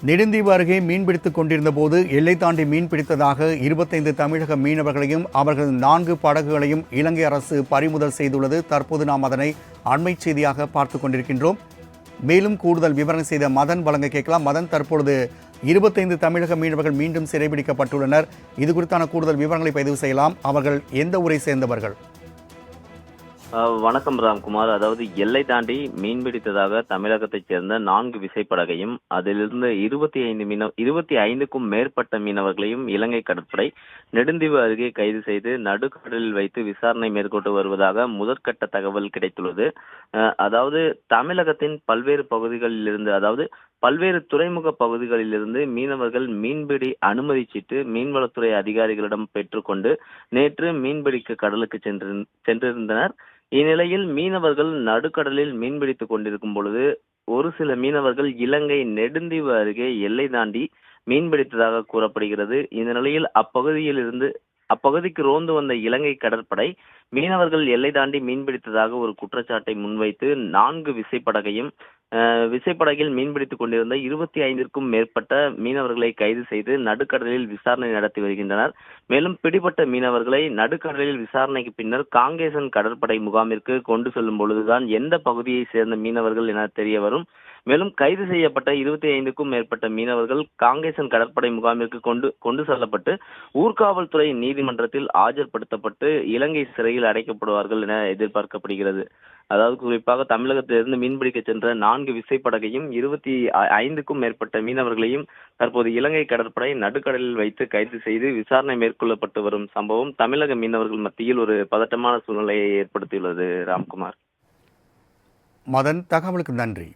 நெடுந்தீவு அருகே மீன்பிடித்துக் கொண்டிருந்த போது எல்லை தாண்டி மீன்பிடித்ததாக 25 தமிழக மீனவர்களையும் அவர்கள் 4 படகுகளையும் இலங்கை அரசு பறிமுதல் செய்துள்ளது. தற்போது நாம் அதனை அண்மை செய்தியாக பார்த்துக் கொண்டிருக்கின்றோம். மேலும் கூடுதல் விவரணம் செய்த மதன் வழங்க கேட்கலாம். மதன், தற்பொழுது 25 தமிழக மீனவர்கள் மீண்டும் சிறைபிடிக்கப்பட்டுள்ளனர். இது குறித்தான கூடுதல் விவரங்களை பதிவு செய்யலாம். அவர்கள் எந்த ஊரை சேர்ந்தவர்கள்? வணக்கம் ராம்குமார். அதாவது எல்லை தாண்டி மீன்பிடித்ததாக தமிழகத்தைச் சேர்ந்த 4 விசைப்படகையும் அதிலிருந்து 25க்கும் மேற்பட்ட மீனவர்களையும் இலங்கை கடற்படை நெடுந்தீவு அருகே கைது செய்து நடுக்கடலில் வைத்து விசாரணை மேற்கொண்டு வருவதாக முதற்கட்ட தகவல் கிடைத்துள்ளது. அதாவது தமிழகத்தின் பல்வேறு பகுதிகளில் இருந்து, அதாவது பல்வேறு துறைமுக பகுதிகளிலிருந்து மீனவர்கள் மீன்பிடி அனுமதி சீட்டு மீன்வளத்துறை அதிகாரிகளிடம் பெற்றுக்கொண்டு நேற்று மீன்பிடிக்க கடலுக்கு சென்றிருந்தனர். இந்நிலையில் மீனவர்கள் நடுக்கடலில் மீன்பிடித்துக் கொண்டிருக்கும் பொழுது ஒரு சில மீனவர்கள் இலங்கை நெடுந்தீவு அருகே எல்லை தாண்டி மீன்பிடித்ததாக கூறப்படுகிறது. இந்த நிலையில் அப்பகுதிக்கு ரோந்து வந்த இலங்கை கடற்படை மீனவர்கள் எல்லை தாண்டி மீன்பிடித்ததாக ஒரு குற்றச்சாட்டை முன்வைத்து 4 விசைப்படகில் மீன்பிடித்துக் கொண்டிருந்த 25க்கும் மேற்பட்ட மீனவர்களை கைது செய்து நடுக்கடலில் விசாரணை நடத்தி வருகின்றனர். மேலும் பிடிபட்ட மீனவர்களை நடுக்கடலில் விசாரணைக்கு பின்னர் காங்கேசன் கடற்படை முகாமிற்கு கொண்டு செல்லும் பொழுதுதான் எந்த பகுதியை சேர்ந்த மீனவர்கள் என தெரிய வரும். மேலும் கைது செய்யப்பட்ட 25க்கும் மேற்பட்ட மீனவர்கள் காங்கேசன் கடற்படை முகாமிற்கு கொண்டு செல்லப்பட்டு ஊர்காவல்துறை நீதிமன்றத்தில் ஆஜர்படுத்தப்பட்டு இலங்கை சிறையில் அடைக்கப்படுவார்கள் என எதிர்பார்க்கப்படுகிறது. அதாவது குறிப்பாக தமிழகத்திலிருந்து மீன்பிடிக்க சென்ற 4 விசைப்படகையும் 25க்கும் மேற்பட்ட மீனவர்களையும் தற்போது இலங்கை கடற்படை நடுக்கடலில் வைத்து கைது செய்து விசாரணை மேற்கொள்ளப்பட்டு வரும் சம்பவம் தமிழக மீனவர்கள் மத்தியில் ஒரு பதட்டமான சூழ்நிலையை ஏற்படுத்தியுள்ளது. ராம்குமார். மதன், தகவலுக்கு நன்றி.